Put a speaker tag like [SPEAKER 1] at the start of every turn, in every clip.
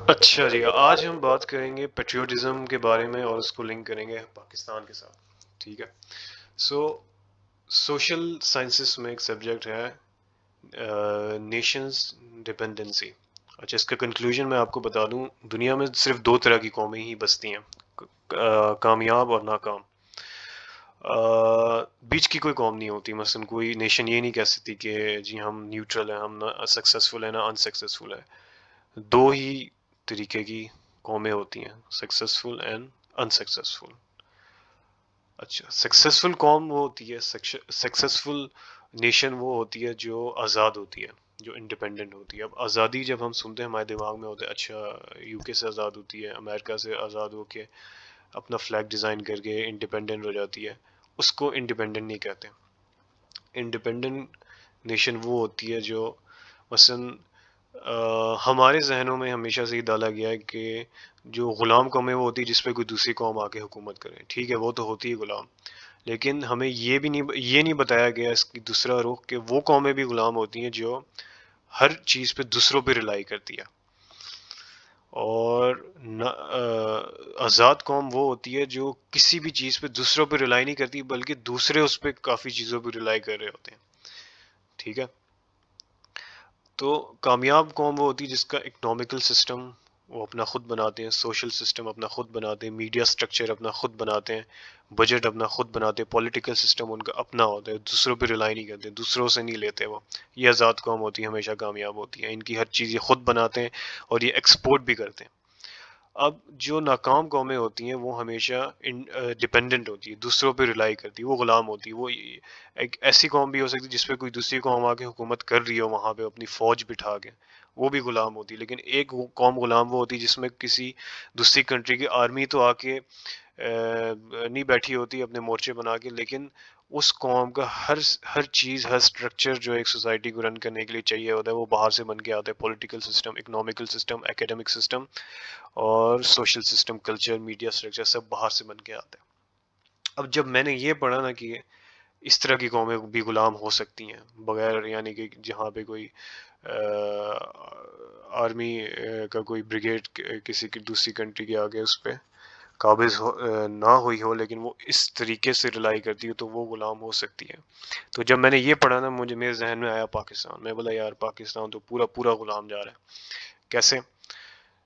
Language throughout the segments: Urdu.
[SPEAKER 1] اچھا جی، آج ہم بات کریں گے پیٹریوٹزم کے بارے میں اور اس کو لنک کریں گے پاکستان کے ساتھ. ٹھیک ہے. سو سوشل سائنسز میں ایک سبجیکٹ ہے نیشنز ڈپینڈنسی. اچھا، اس کا کنکلوژن میں آپ کو بتا دوں، دنیا میں صرف دو طرح کی قومیں ہی بستی ہیں، کامیاب اور ناکام. بیچ کی کوئی قوم نہیں ہوتی. مثلا کوئی نیشن یہ نہیں کہہ سکتی کہ جی ہم نیوٹرل ہیں، ہم نہ سکسیزفل ہیں نہ انسکسیزفل ہے. دو ہی طریقے کی قومیں ہوتی ہیں، سکسیزفل اینڈ انسکسیزفل. اچھا، سکسیزفل قوم وہ ہوتی ہے، سکسیزفل نیشن وہ ہوتی ہے جو آزاد ہوتی ہے، جو انڈیپینڈنٹ ہوتی ہے. اب آزادی جب ہم سنتے ہیں ہمارے دماغ میں ہوتا ہے اچھا یو کے سے آزاد ہوتی ہے، امریکہ سے آزاد ہو کے اپنا فلیگ ڈیزائن کر کے انڈیپینڈنٹ ہو جاتی ہے. اس کو انڈیپینڈنٹ نہیں کہتے. انڈیپینڈنٹ نیشن وہ ہوتی ہے جو مثلا ہمارے ذہنوں میں ہمیشہ سے یہ ڈالا گیا ہے کہ جو غلام قومیں وہ ہوتی ہے جس پہ کوئی دوسری قوم آ کے حکومت کرے. ٹھیک ہے، وہ تو ہوتی ہے غلام، لیکن ہمیں یہ نہیں بتایا گیا اس کی دوسرا رخ کہ وہ قومیں بھی غلام ہوتی ہیں جو ہر چیز پہ دوسروں پہ ریلائی کرتی ہے. اور آزاد قوم وہ ہوتی ہے جو کسی بھی چیز پہ دوسروں پہ ریلائی نہیں کرتی، بلکہ دوسرے اس پہ کافی چیزوں پہ ریلائی کر رہے ہوتے ہیں. ٹھیک ہے. تو کامیاب قوم وہ ہوتی ہے جس کا اکنامیکل سسٹم وہ اپنا خود بناتے ہیں، سوشل سسٹم اپنا خود بناتے ہیں، میڈیا سٹرکچر اپنا خود بناتے ہیں، بجٹ اپنا خود بناتے ہیں، پولیٹیکل سسٹم ان کا اپنا ہوتا ہے، دوسروں پہ ریلائی نہیں کرتے، دوسروں سے نہیں لیتے. وہ یہ آزاد قوم ہوتی ہے، ہمیشہ کامیاب ہوتی ہے. ان کی ہر چیز یہ خود بناتے ہیں اور یہ ایکسپورٹ بھی کرتے ہیں. اب جو ناکام قومیں ہوتی ہیں وہ ہمیشہ ڈپینڈنٹ ہوتی ہے، دوسروں پہ ریلائی کرتی ہے، وہ غلام ہوتی ہے. وہ ایک ایسی قوم بھی ہو سکتی ہے جس پہ کوئی دوسری قوم آ کے حکومت کر رہی ہو، وہاں پہ اپنی فوج بٹھا کے، وہ بھی غلام ہوتی ہے. لیکن ایک قوم غلام وہ ہوتی ہے جس میں کسی دوسری کنٹری کی آرمی تو آ کے نہیں بیٹھی ہوتی اپنے مورچے بنا کے، لیکن اس قوم کا ہر چیز، ہر سٹرکچر جو ایک سوسائٹی کو رن کرنے کے لیے چاہیے ہوتا ہے وہ باہر سے بن کے آتا ہے. Political system, economical system, academic system اور social system, culture, media structure سب باہر سے بن کے آتے ہیں. اب جب میں نے یہ پڑھا نا کہ اس طرح کی قومیں بھی غلام ہو سکتی ہیں بغیر، یعنی کہ جہاں پہ کوئی آرمی کا کوئی بریگیڈ کسی کی دوسری کنٹری کے آگے اس پہ قابض نہ ہوئی ہو، لیکن وہ اس طریقے سے ریلائی کرتی ہو تو وہ غلام ہو سکتی ہے. تو جب میں نے یہ پڑھا نا میرے ذہن میں آیا پاکستان. میں بولا یار پاکستان تو پورا غلام جا رہا ہے. کیسے؟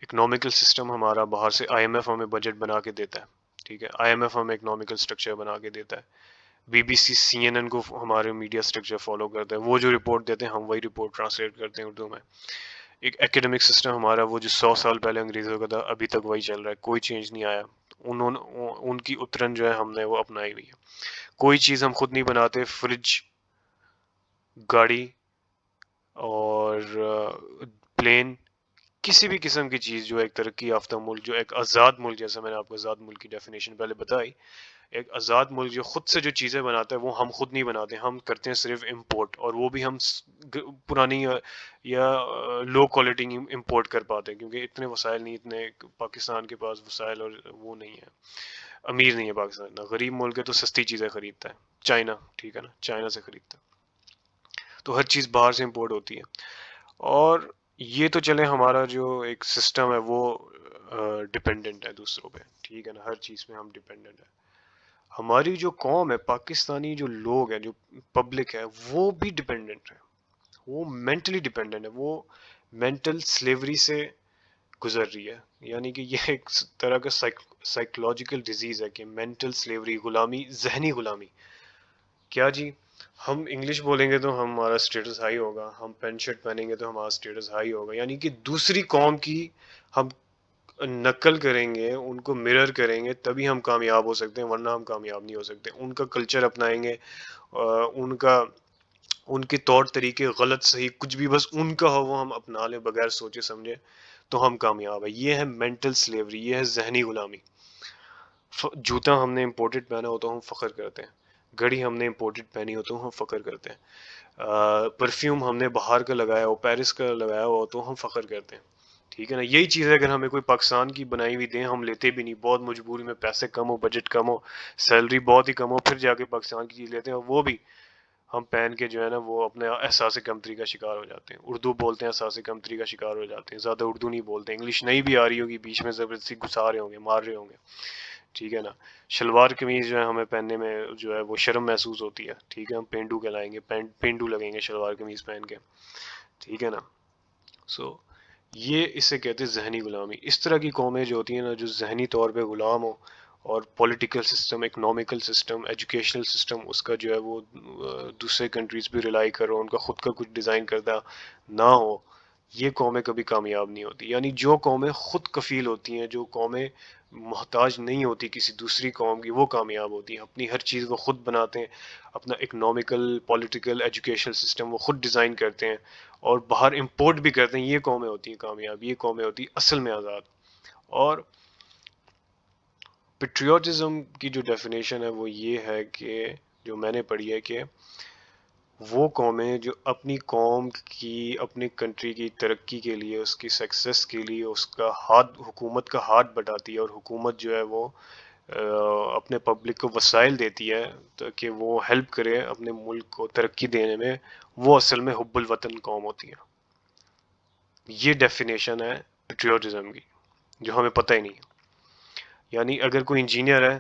[SPEAKER 1] اکنامیکل سسٹم ہمارا باہر سے آئی ایم ایف ہمیں بجٹ بنا کے دیتا ہے. ٹھیک ہے، آئی ایم ایف ہمیں اکنامیکل سٹرکچر بنا کے دیتا ہے. B B C, C N N کو ہمارے میڈیا سٹرکچر فالو کرتا ہے. وہ جو رپورٹ دیتے ہیں ہم وہی رپورٹ ٹرانسلیٹ کرتے ہیں اردو میں. ایک ایکیڈمک سسٹم ہمارا وہ جو 100 سال پہلے انگریزوں کا تھا ابھی تک وہی چل رہا ہے، کوئی چینج نہیں آیا. ان کی اترن جو ہے ہم نے وہ اپنائی ہوئی ہے. کوئی چیز ہم خود نہیں بناتے. فریج، گاڑی اور پلین، کسی بھی قسم کی چیز جو ایک ترقی یافتہ ملک، جو ایک آزاد ملک، جیسا میں نے آپ کو آزاد ملک کی ڈیفینیشن پہلے بتائی، ایک آزاد ملک جو خود سے جو چیزیں بناتا ہے وہ ہم خود نہیں بناتے، ہم کرتے ہیں صرف امپورٹ. اور وہ بھی ہم پرانی یا لو کوالٹی امپورٹ کر پاتے ہیں کیونکہ اتنے وسائل نہیں، اتنے پاکستان کے پاس وسائل اور وہ نہیں ہے، امیر نہیں ہے پاکستان. اتنا غریب ملک ہے تو سستی چیزیں خریدتا ہے. چائنا، ٹھیک ہے نا، چائنا سے خریدتا ہے. تو ہر چیز باہر سے امپورٹ ہوتی ہے. اور یہ تو چلے ہمارا جو ایک سسٹم ہے وہ ڈپینڈنٹ ہے دوسروں پہ. ٹھیک ہے نا، ہر چیز میں ہم ڈپینڈنٹ ہیں. ہماری جو قوم ہے پاکستانی، جو لوگ ہیں، جو پبلک ہے، وہ بھی ڈپینڈنٹ ہے. وہ مینٹلی ڈپینڈنٹ ہے. وہ مینٹل سلیوری سے گزر رہی ہے. یعنی کہ یہ ایک طرح کا سائیکولوجیکل ڈیزیز ہے کہ مینٹل سلیوری، غلامی، ذہنی غلامی. کیا جی؟ ہم انگلش بولیں گے تو ہمارا سٹیٹس ہائی ہوگا، ہم پینٹ شرٹ پہنیں گے تو ہمارا سٹیٹس ہائی ہوگا. یعنی کہ دوسری قوم کی ہم نقل کریں گے، ان کو مرر کریں گے تبھی ہم کامیاب ہو سکتے ہیں، ورنہ ہم کامیاب نہیں ہو سکتے. ان کا کلچر اپنائیں گے، ان کے طور طریقے غلط صحیح کچھ بھی بس ان کا ہو وہ ہم اپنا لیں بغیر سوچے سمجھے تو ہم کامیاب ہیں. یہ ہے مینٹل سلیوری، یہ ہے ذہنی غلامی. جوتا ہم نے امپورٹڈ پہنا ہو تو ہم فخر کرتے ہیں، گھڑی ہم نے امپورٹڈ پہنی ہو تو ہم فخر کرتے ہیں، پرفیوم ہم نے باہر کا لگایا ہو، پیرس کا لگایا ہو تو ہم فخر کرتے ہیں. ٹھیک ہے نا. یہی چیز ہے اگر ہمیں کوئی پاکستان کی بنائی ہوئی دیں ہم لیتے بھی نہیں، بہت مجبوری میں، پیسے کم ہو، بجٹ کم ہو، سیلری بہت ہی کم ہو، پھر جا کے پاکستان کی چیز لیتے ہیں. وہ بھی ہم پہن کے جو ہے نا وہ اپنے احساس کمتری کا شکار ہو جاتے ہیں. اردو بولتے ہیں احساس کمتری کا شکار ہو جاتے ہیں, زیادہ اردو نہیں بولتے, انگلش نہیں بھی آ رہی ہوگی بیچ میں زبردستی گھسا رہے ہوں گے, مار رہے ہوں گے, ٹھیک ہے نا. شلوار قمیض جو ہے ہمیں پہننے میں جو ہے وہ شرم محسوس ہوتی ہے, ٹھیک ہے, ہم پینڈو کہلائیں گے, پینڈو لگیں گے شلوار قمیض پہن کے, ٹھیک ہے نا. سو یہ اسے کہتے ہیں ذہنی غلامی. اس طرح کی قومیں جو ہوتی ہیں نا جو ذہنی طور پہ غلام ہو, اور political system, economical system, educational system اس کا جو ہے وہ دوسرے کنٹریز پہ ریلائی کر رہا ہو, ان کا خود کا کچھ ڈیزائن کردہ نہ ہو, یہ قومیں کبھی کامیاب نہیں ہوتی. یعنی جو قومیں خود کفیل ہوتی ہیں, جو قومیں محتاج نہیں ہوتی کسی دوسری قوم کی, وہ کامیاب ہوتی ہیں. اپنی ہر چیز وہ خود بناتے ہیں, اپنا اکنامیکل, پولیٹیکل, ایجوکیشنل سسٹم وہ خود ڈیزائن کرتے ہیں اور باہر امپورٹ بھی کرتے ہیں. یہ قومیں ہوتی ہیں کامیاب, یہ قومیں ہوتی ہیں اصل میں آزاد. اور پیٹریوٹزم کی جو ڈیفینیشن ہے وہ یہ ہے کہ جو میں نے پڑھی ہے کہ وہ قومیں جو اپنی قوم کی, اپنی کنٹری کی ترقی کے لیے, اس کی سکسیس کے لیے اس کا ہاتھ, حکومت کا ہاتھ بٹاتی ہے, اور حکومت جو ہے وہ اپنے پبلک کو وسائل دیتی ہے تاکہ وہ ہیلپ کرے اپنے ملک کو ترقی دینے میں, وہ اصل میں حب الوطن قوم ہوتی ہے. یہ ڈیفینیشن ہے پیٹریوٹزم کی جو ہمیں پتہ ہی نہیں. یعنی اگر کوئی انجینئر ہے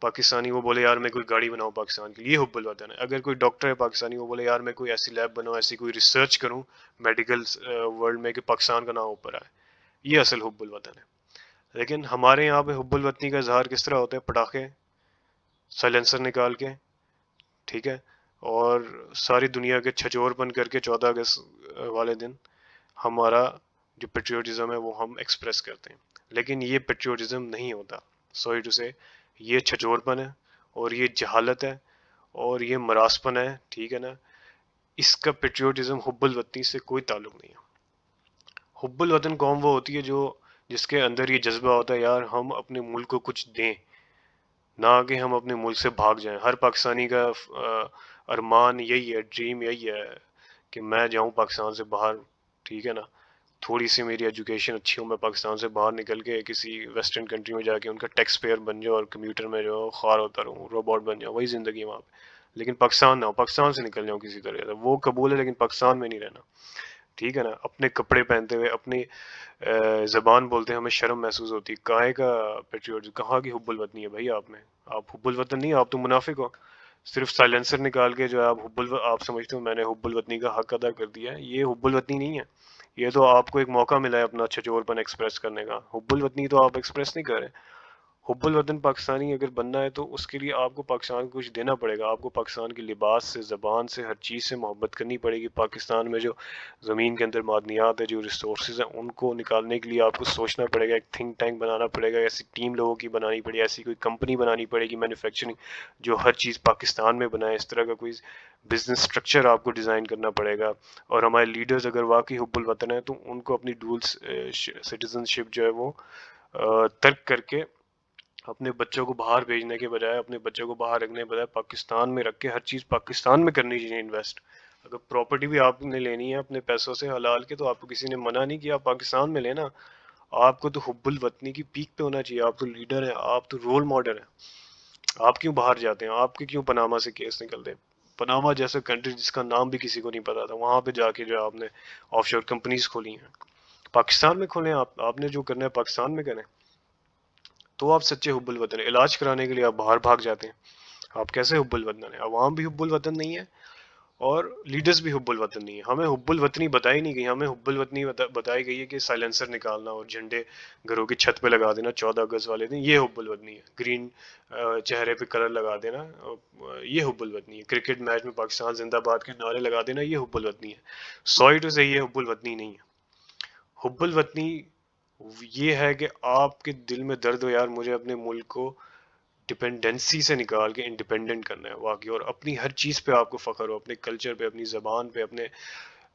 [SPEAKER 1] پاکستانی, وہ بولے یار میں کوئی گاڑی بناؤں پاکستان کے لیے, یہ حب الوطن ہے. اگر کوئی ڈاکٹر ہے پاکستانی, وہ بولے یار میں کوئی ایسی لیب بناؤں, ایسی کوئی ریسرچ کروں میڈیکل ورلڈ میں کہ پاکستان کا نام اوپر آئے, یہ اصل حب الوطن ہے. لیکن ہمارے یہاں پہ حب الوطنی کا اظہار کس طرح ہوتا ہے؟ پٹاخے, سائلنسر نکال کے, ٹھیک ہے, اور ساری دنیا کے چھچور پن کر کے 14 اگست والے دن ہمارا جو پیٹریوٹزم ہے وہ ہم ایکسپریس کرتے ہیں. لیکن یہ پیٹریوٹزم نہیں ہوتا, سوری ٹو سے, یہ چھچور پن ہے, اور یہ جہالت ہے, اور یہ مراسپن ہے, ٹھیک ہے نا. اس کا پیٹریوٹزم حب الوطنی سے کوئی تعلق نہیں ہے. حب الوطن قوم وہ ہوتی ہے جو جس کے اندر یہ جذبہ ہوتا ہے یار ہم اپنے ملک کو کچھ دیں, نہ کہ ہم اپنے ملک سے بھاگ جائیں. ہر پاکستانی کا ارمان یہی ہے, ڈریم یہی ہے کہ میں جاؤں پاکستان سے باہر, ٹھیک ہے نا, تھوڑی سی میری ایجوکیشن اچھی ہو, میں پاکستان سے باہر نکل کے کسی ویسٹرن کنٹری میں جا کے ان کا ٹیکس پیئر بن جاؤں, اور کمیوٹر میں جو خوار ہوتا رہوں, روبوٹ بن جاؤں, وہی زندگی ہے وہاں پہ. لیکن پاکستان نہ ہو, پاکستان سے نکل جاؤں کسی طرح سے, وہ قبول ہے لیکن پاکستان میں نہیں رہنا, ٹھیک ہے نا. اپنے کپڑے پہنتے ہوئے, اپنی زبان بولتے ہیں ہمیں شرم محسوس ہوتی ہے. کہاں کا پیٹریوٹ, کہاں کی حب الوطنی ہے بھائی آپ میں؟ آپ حب الوطن نہیں, آپ تو منافق ہو. صرف سائلنسر نکال کے جو ہے آپ سمجھتے ہو میں نے حب الوطنی کا حق ادا کر دیا ہے. یہ حب الوطنی نہیں ہے, یہ تو آپ کو ایک موقع ملا ہے اپنا چھچور پن ایکسپریس کرنے کا. حب الوطنی تو آپ ایکسپریس نہیں کر رہے. حب الوطن پاکستانی اگر بننا ہے تو اس کے لیے آپ کو پاکستان کو کچھ دینا پڑے گا. آپ کو پاکستان کے لباس سے, زبان سے, ہر چیز سے محبت کرنی پڑے گی. پاکستان میں جو زمین کے اندر معدنیات ہے, جو ریسورسز ہیں, ان کو نکالنے کے لیے آپ کو سوچنا پڑے گا, ایک تھنک ٹینک بنانا پڑے گا, ایسی ٹیم لوگوں کی بنانی پڑے گی, ایسی کوئی کمپنی بنانی پڑے گی مینوفیکچرنگ جو ہر چیز پاکستان میں بنائے. اس طرح کا کوئی بزنس اسٹرکچر آپ کو ڈیزائن کرنا پڑے گا. اور ہمارے لیڈرز اگر واقعی حب الوطن ہیں تو ان کو اپنی ڈول سٹیزن شپ جو ہے وہ ترک کر کے اپنے بچوں کو باہر بھیجنے کے بجائے, اپنے بچوں کو باہر رکھنے کے بجائے پاکستان میں رکھ کے ہر چیز پاکستان میں کرنی چاہیے انویسٹ. اگر پراپرٹی بھی آپ نے لینی ہے اپنے پیسوں سے حلال کے, تو آپ کو کسی نے منع نہیں کیا, آپ پاکستان میں لینا. آپ کو تو حب الوطنی کی پیک پہ ہونا چاہیے. آپ تو لیڈر ہیں, آپ تو رول ماڈل ہیں. آپ کیوں باہر جاتے ہیں؟ آپ کے کیوں پناما سے کیس نکلتے ہیں؟ پناما جیسا کنٹری جس کا نام بھی کسی کو نہیں پتا تھا, وہاں پہ جا کے جو آپ نے آف شور کمپنیز کھولی ہیں. پاکستان میں کھولیں, آپ نے جو کرنا ہے پاکستان میں کریں, تو آپ سچے حب الوطن ہیں. علاج کرانے کے لیے آپ باہر بھاگ جاتے ہیں, آپ کیسے حب الوطن ہیں؟ عوام بھی حب الوطن نہیں ہے اور لیڈرز بھی حب الوطن نہیں ہے. ہمیں حب الوطنی بتائی نہیں گئی, ہمیں حب الوطنی بتائی گئی ہے کہ سائلنسر نکالنا اور جھنڈے گھروں کی چھت پہ لگا دینا 14 اگست والے دن, یہ حب الوطنی ہے. گرین چہرے پہ کلر لگا دینا, یہ حب الوطنی ہے. کرکٹ میچ میں پاکستان زندہ باد کے نعرے لگا دینا, یہ حب الوطنی ہے. سوری ٹو سے, یہ حب الوطنی نہیں ہے. حب الوطنی یہ ہے کہ آپ کے دل میں درد ہو یار مجھے اپنے ملک کو ڈپینڈنسی سے نکال کے انڈیپینڈنٹ کرنا ہے واقعی, اور اپنی ہر چیز پہ آپ کو فخر ہو, اپنے کلچر پہ, اپنی زبان پہ, اپنے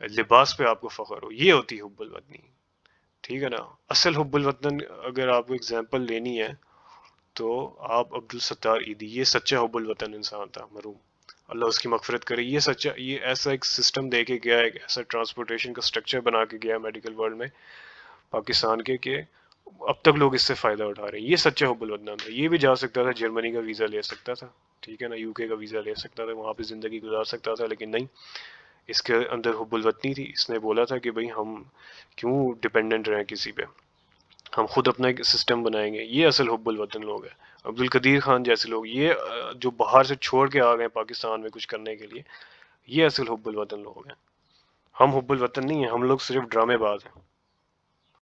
[SPEAKER 1] لباس پہ آپ کو فخر ہو. یہ ہوتی حب الوطنی, ٹھیک ہے نا. اصل حب الوطن اگر آپ کو اگزامپل لینی ہے تو آپ عبدالستار ایدھی, یہ سچا حب الوطن انسان تھا, مرحوم, اللہ اس کی مغفرت کرے. یہ سچا, یہ ایسا ایک سسٹم دے کے گیا, ایک ایسا ٹرانسپورٹیشن کا سٹرکچر بنا کے گیا میڈیکل ورلڈ میں پاکستان کے, کہ اب تک لوگ اس سے فائدہ اٹھا رہے ہیں. یہ سچا حب الوطن تھا. یہ بھی جا سکتا تھا جرمنی کا ویزا لے سکتا تھا, ٹھیک ہے نا, یو کے کا ویزا لے سکتا تھا, وہاں پہ زندگی گزار سکتا تھا, لیکن نہیں, اس کے اندر حب الوطنی تھی. اس نے بولا تھا کہ بھئی ہم کیوں ڈپینڈنٹ رہیں کسی پہ, ہم خود اپنا ایک سسٹم بنائیں گے. یہ اصل حب الوطن لوگ ہیں. عبد القدیر خان جیسے لوگ, یہ جو باہر سے چھوڑ کے آ گئے پاکستان میں کچھ کرنے کے لیے, یہ اصل حب الوطن لوگ ہیں. ہم حب الوطن نہیں ہیں, ہم لوگ صرف ڈرامے باز ہیں.